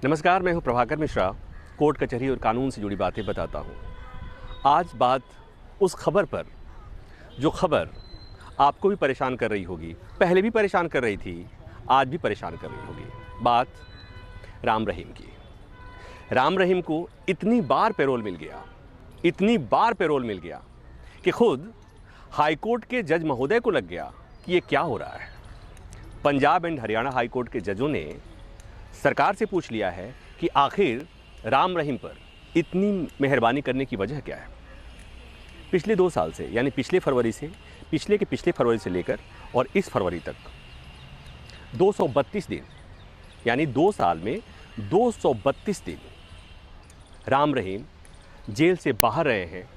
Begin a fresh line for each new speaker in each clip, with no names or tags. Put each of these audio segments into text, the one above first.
नमस्कार, मैं हूं प्रभाकर मिश्रा। कोर्ट कचहरी और कानून से जुड़ी बातें बताता हूं। आज बात उस खबर पर जो खबर आपको भी परेशान कर रही होगी, पहले भी परेशान कर रही थी, आज भी परेशान कर रही होगी। बात राम रहीम की। राम रहीम को इतनी बार पैरोल मिल गया, इतनी बार पैरोल मिल गया कि खुद हाईकोर्ट के जज महोदय को लग गया कि ये क्या हो रहा है। पंजाब एंड हरियाणा हाईकोर्ट के जजों ने सरकार से पूछ लिया है कि आखिर राम रहीम पर इतनी मेहरबानी करने की वजह क्या है। पिछले 2 साल से, यानी पिछले फरवरी से, पिछले के पिछले फरवरी से लेकर और इस फरवरी तक 232 दिन, यानी 2 साल में 232 दिन राम रहीम जेल से बाहर रहे हैं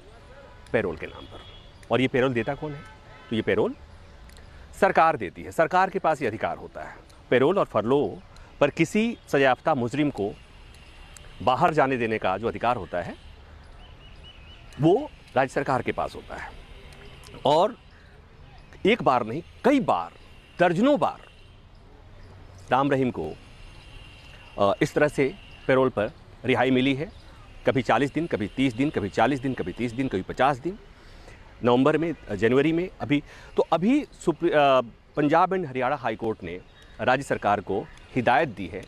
पैरोल के नाम पर। और ये पैरोल देता कौन है? तो ये पैरोल सरकार देती है। सरकार के पास ये अधिकार होता है। पैरोल और फरलो पर किसी सजायाफ्ता मुजरिम को बाहर जाने देने का जो अधिकार होता है वो राज्य सरकार के पास होता है। और एक बार नहीं, कई बार, दर्जनों बार राम रहीम को इस तरह से पैरोल पर रिहाई मिली है। कभी 40 दिन, कभी 30 दिन, कभी 40 दिन, कभी 30 दिन, कभी 50 दिन। नवंबर में, जनवरी में अभी Punjab and Haryana high court ने राज्य सरकार को हिदायत दी है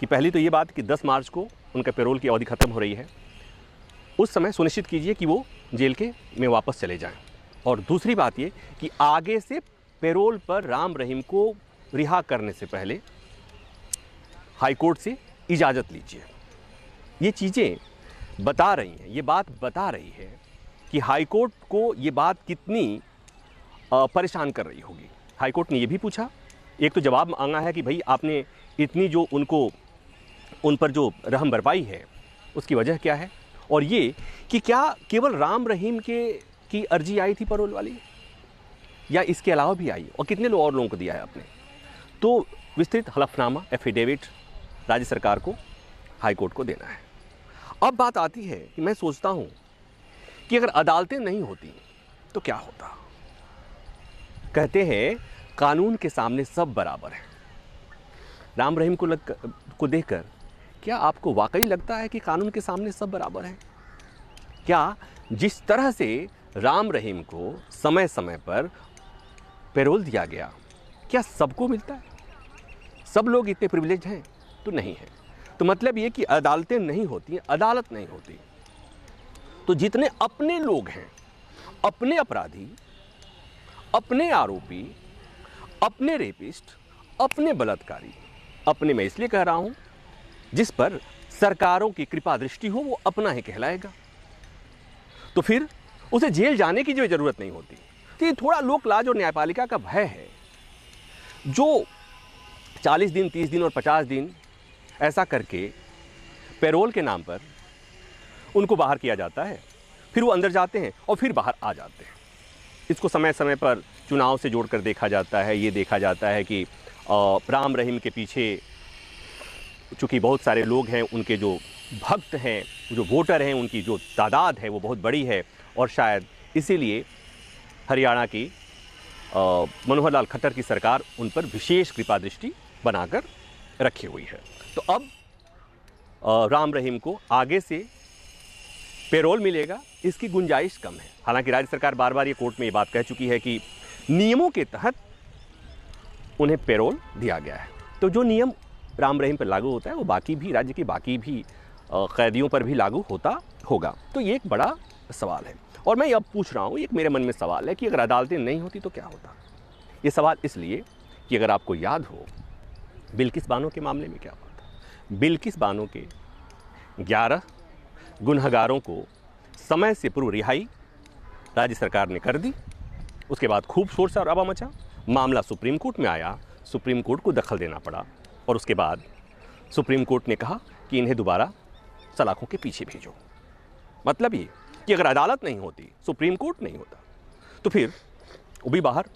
कि पहली तो ये बात कि 10 मार्च को उनका पैरोल की अवधि ख़त्म हो रही है, उस समय सुनिश्चित कीजिए कि वो जेल में वापस चले जाएं। और दूसरी बात ये कि आगे से पैरोल पर राम रहीम को रिहा करने से पहले हाई कोर्ट से इजाज़त लीजिए। ये चीज़ें बता रही हैं, ये बात बता रही है कि हाई कोर्ट को ये बात कितनी परेशान कर रही होगी। हाई कोर्ट ने ये भी पूछा, एक तो जवाब मांगा है कि भाई आपने इतनी जो उन पर जो रहम बरपाई है उसकी वजह क्या है, और ये कि क्या केवल राम रहीम की अर्जी आई थी पैरोल वाली या इसके अलावा भी आई, और कितने और लोगों को दिया है आपने। तो विस्तृत हलफनामा, एफिडेविट राज्य सरकार को, हाई कोर्ट को देना है। अब बात आती है कि मैं सोचता हूँ कि अगर अदालतें नहीं होती तो क्या होता। कहते हैं कानून के सामने सब बराबर है। राम रहीम को देखकर क्या आपको वाकई लगता है कि कानून के सामने सब बराबर हैं? क्या जिस तरह से राम रहीम को समय समय पर पैरोल दिया गया, क्या सबको मिलता है? सब लोग इतने प्रिविलेज हैं? तो नहीं है। तो मतलब ये कि अदालतें नहीं होती, अदालत नहीं होती, तो जितने अपने लोग हैं, अपने अपराधी, अपने आरोपी, अपने रेपिस्ट, अपने बलात्कारी, अपने, मैं इसलिए कह रहा हूं जिस पर सरकारों की कृपा दृष्टि हो, वो अपना ही कहलाएगा। तो फिर उसे जेल जाने की जो जरूरत नहीं होती। तो ये थोड़ा लोक लाज और न्यायपालिका का भय है, जो 40 दिन, 30 दिन और 50 दिन ऐसा करके पैरोल के नाम पर उनको बाहर किया जाता है। फिर वो अंदर जाते हैं और फिर बाहर आ जाते हैं। इसको समय समय पर चुनाव से जोड़कर देखा जाता है। ये देखा जाता है कि राम रहीम के पीछे चूँकि बहुत सारे लोग हैं, उनके जो भक्त हैं, जो वोटर हैं, उनकी जो तादाद है वो बहुत बड़ी है, और शायद इसीलिए हरियाणा की मनोहर लाल खट्टर की सरकार उन पर विशेष कृपा दृष्टि बनाकर रखी हुई है। तो अब राम रहीम को आगे से पैरोल मिलेगा, इसकी गुंजाइश कम है। हालांकि राज्य सरकार बार बार ये कोर्ट में ये बात कह चुकी है कि नियमों के तहत उन्हें पैरोल दिया गया है। तो जो नियम राम रहीम पर लागू होता है वो बाकी भी, राज्य के बाकी भी कैदियों पर भी लागू होता होगा। तो ये एक बड़ा सवाल है। और मैं अब पूछ रहा हूँ, एक मेरे मन में सवाल है कि अगर अदालतें नहीं होती तो क्या होता। ये सवाल इसलिए कि अगर आपको याद हो बिल्किस बानो के मामले में क्या हुआ था। बिल्किस बानो के 11 गुनहगारों को समय से पूर्व रिहाई राज्य सरकार ने कर दी। उसके बाद खूब शोर शराबा मचा, मामला सुप्रीम कोर्ट में आया, सुप्रीम कोर्ट को दखल देना पड़ा, और उसके बाद सुप्रीम कोर्ट ने कहा कि इन्हें दोबारा सलाखों के पीछे भेजो। मतलब ये कि अगर अदालत नहीं होती, सुप्रीम कोर्ट नहीं होता, तो फिर वो भी बाहर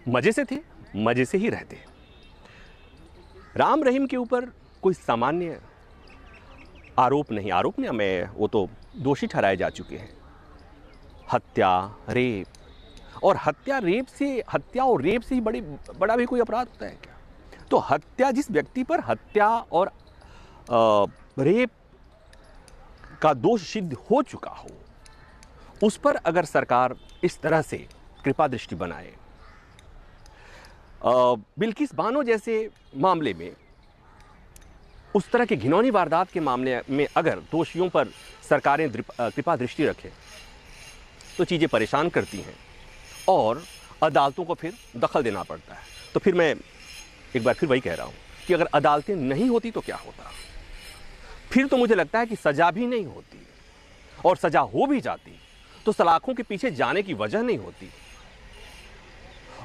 मज़े से थे, मज़े से ही रहते। राम रहीम के ऊपर कोई सामान्य आरोप नहीं, वो तो दोषी ठहराए जा चुके हैं। हत्या, रेप, और हत्या और रेप से ही बड़ा भी कोई अपराध होता है क्या? तो हत्या, जिस व्यक्ति पर हत्या और रेप का दोष सिद्ध हो चुका हो, उस पर अगर सरकार इस तरह से कृपा दृष्टि बनाए, बिल्किस बानो जैसे मामले में, उस तरह के घिनौनी वारदात के मामले में अगर दोषियों पर सरकारें कृपा दृष्टि रखें तो चीज़ें परेशान करती हैं और अदालतों को फिर दखल देना पड़ता है। तो फिर मैं एक बार फिर वही कह रहा हूँ कि अगर अदालतें नहीं होती तो क्या होता। फिर तो मुझे लगता है कि सज़ा भी नहीं होती, और सज़ा हो भी जाती तो सलाखों के पीछे जाने की वजह नहीं होती,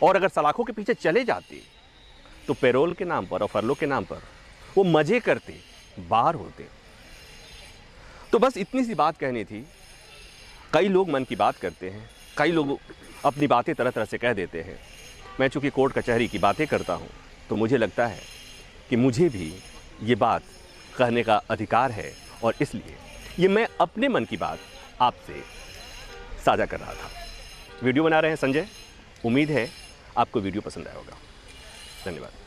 और अगर सलाखों के पीछे चले जाते तो पैरोल के नाम पर और फरलो के नाम पर वो मज़े करते बाहर होते। तो बस इतनी सी बात कहनी थी। कई लोग मन की बात करते हैं, कई लोग अपनी बातें तरह तरह से कह देते हैं। मैं चूँकि कोर्ट कचहरी की बातें करता हूँ तो मुझे लगता है कि मुझे भी ये बात कहने का अधिकार है, और इसलिए ये मैं अपने मन की बात आपसे साझा कर रहा था। वीडियो बना रहे हैं संजय। उम्मीद है आपको वीडियो पसंद आया होगा। धन्यवाद।